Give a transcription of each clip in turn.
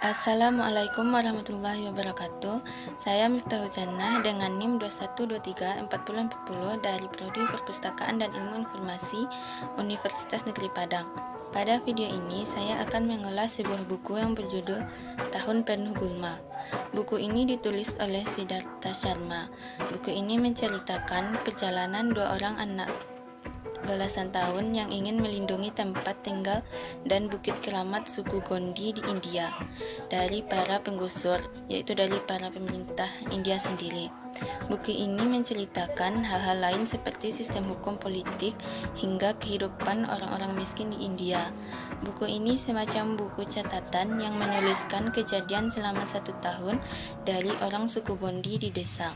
Assalamualaikum warahmatullahi wabarakatuh. Saya Miftahul Jannah dengan NIM 21234040 dari Prodi Perpustakaan dan Ilmu Informasi Universitas Negeri Padang. Pada video ini saya akan mengulas sebuah buku yang berjudul Tahun Penuh Gulma. Buku ini ditulis oleh Siddhartha Sharma. Buku ini menceritakan perjalanan dua orang anak belasan tahun yang ingin melindungi tempat tinggal dan bukit keramat suku Gondi di India dari para penggusur, yaitu dari para pemerintah India sendiri. Buku ini menceritakan hal-hal lain seperti sistem hukum politik hingga kehidupan orang-orang miskin di India. Buku ini semacam buku catatan yang menuliskan kejadian selama 1 tahun dari orang suku Gondi di desa.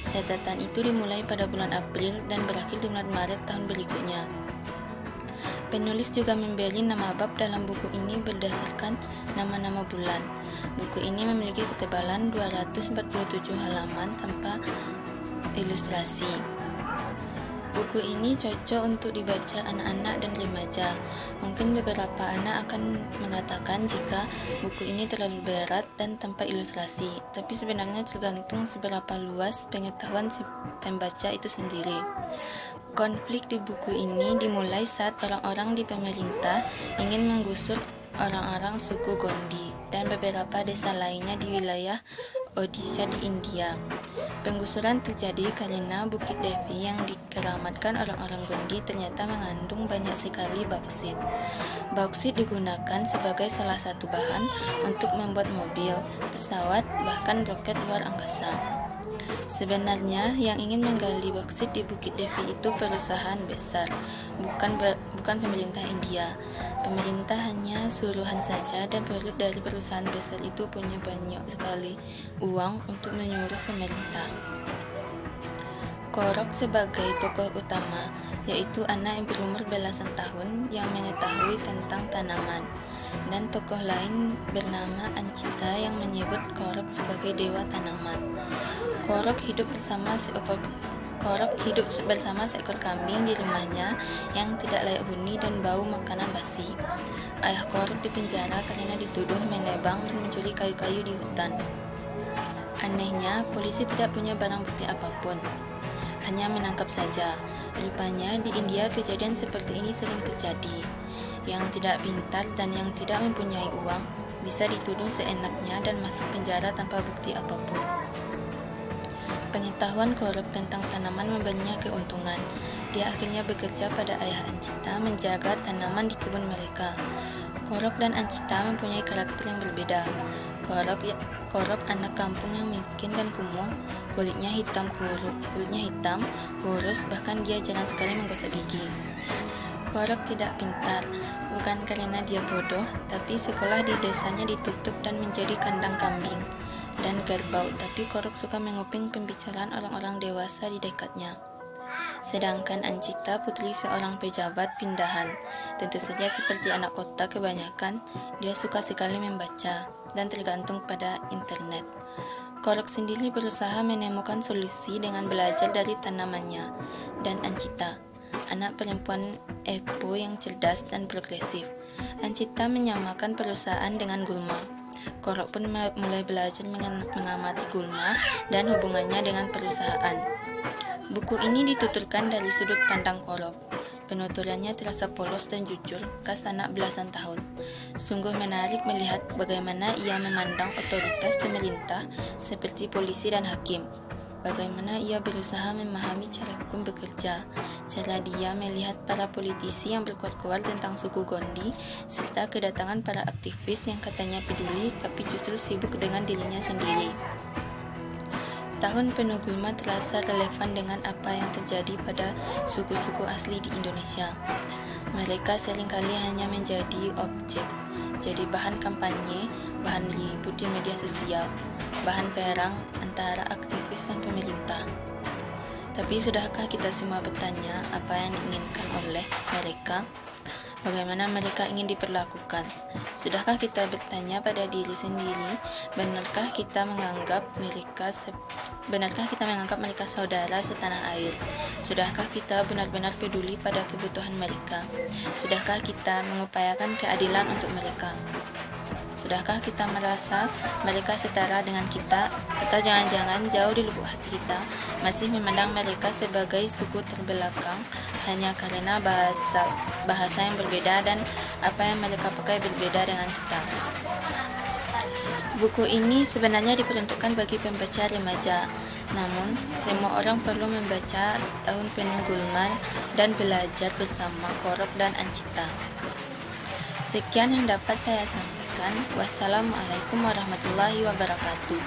Catatan itu dimulai pada bulan April dan berakhir di bulan Maret tahun berikutnya. Penulis juga memberi nama bab dalam buku ini berdasarkan nama-nama bulan. Buku ini memiliki ketebalan 247 halaman tanpa ilustrasi. Buku ini cocok untuk dibaca anak-anak dan remaja. Mungkin beberapa anak akan mengatakan jika buku ini terlalu berat dan tanpa ilustrasi, tapi sebenarnya tergantung seberapa luas pengetahuan si pembaca itu sendiri. Konflik di buku ini dimulai saat orang-orang di pemerintah ingin menggusur orang-orang suku Gondi dan beberapa desa lainnya di wilayah Odisha di India. Penggusuran terjadi karena Bukit Devi yang dikeramatkan orang-orang Gondi ternyata mengandung banyak sekali bauksit. Bauksit digunakan sebagai salah satu bahan untuk membuat mobil, pesawat, bahkan roket luar angkasa. Sebenarnya yang ingin menggali bauksit di Bukit Devi itu perusahaan besar, bukan pemerintah India. Pemerintah hanya suruhan saja dan perut dari perusahaan besar itu punya banyak sekali uang untuk menyuruh pemerintah. Korok sebagai tokoh utama, yaitu anak yang berumur belasan tahun yang mengetahui tentang tanaman, dan tokoh lain bernama Ancita yang menyebut Korok sebagai dewa tanaman. Korok hidup bersama seekor kambing di rumahnya yang tidak layak huni dan bau makanan basi. Ayah Korok dipenjara karena dituduh menebang dan mencuri kayu-kayu di hutan. Anehnya, polisi tidak punya barang bukti apapun, hanya menangkap saja. Rupanya di India kejadian seperti ini sering terjadi. Yang tidak pintar dan yang tidak mempunyai uang bisa dituduh seenaknya dan masuk penjara tanpa bukti apapun. Pengetahuan Korok tentang tanaman memberinya keuntungan. Dia akhirnya bekerja pada ayah Ancita menjaga tanaman di kebun mereka. Korok dan Ancita mempunyai karakter yang berbeda. Korok anak kampung yang miskin dan kumuh, kulitnya hitam, kurus, bahkan dia jarang sekali menggosok gigi. Korok tidak pintar, bukan karena dia bodoh, tapi sekolah di desanya ditutup dan menjadi kandang kambing dan kerbau, tapi Korok suka menguping pembicaraan orang-orang dewasa di dekatnya. Sedangkan Ancita putri seorang pejabat pindahan, tentu saja seperti anak kota kebanyakan, dia suka sekali membaca dan tergantung pada internet. Korok sendiri berusaha menemukan solusi dengan belajar dari tanamannya, dan Ancita, anak perempuan Epo yang cerdas dan progresif. Ancita menyamakan perusahaan dengan gulma. Korok pun mulai belajar mengamati gulma dan hubungannya dengan perusahaan. Buku ini dituturkan dari sudut pandang Korok. Penuturannya terasa polos dan jujur, khas anak belasan tahun. Sungguh menarik melihat bagaimana ia memandang otoritas pemerintah seperti polisi dan hakim. Bagaimana ia berusaha memahami cara hukum bekerja, cara dia melihat para politisi yang berkuar-kuar tentang suku Gondi, serta kedatangan para aktivis yang katanya peduli tapi justru sibuk dengan dirinya sendiri. Tahun Penuh Gulma terasa relevan dengan apa yang terjadi pada suku-suku asli di Indonesia. Mereka seringkali hanya menjadi objek, jadi bahan kampanye, bahan ribut di media sosial, bahan perang antara aktivis dan pemerintah. Tapi sudahkah kita semua bertanya apa yang diinginkan oleh mereka? Bagaimana mereka ingin diperlakukan? Sudahkah kita bertanya pada diri sendiri, benarkah kita menganggap mereka saudara setanah air? Sudahkah kita benar-benar peduli pada kebutuhan mereka? Sudahkah kita mengupayakan keadilan untuk mereka? Sudahkah kita merasa mereka setara dengan kita? Atau jangan-jangan jauh di lubuk hati kita masih memandang mereka sebagai suku terbelakang hanya karena bahasa yang berbeda dan apa yang mereka pakai berbeda dengan kita. Buku ini sebenarnya diperuntukkan bagi pembaca remaja. Namun, semua orang perlu membaca Tahun Penuh Gulma dan belajar bersama Korok dan Ancita. Sekian yang dapat saya sampaikan. Wassalamualaikum warahmatullahi wabarakatuh.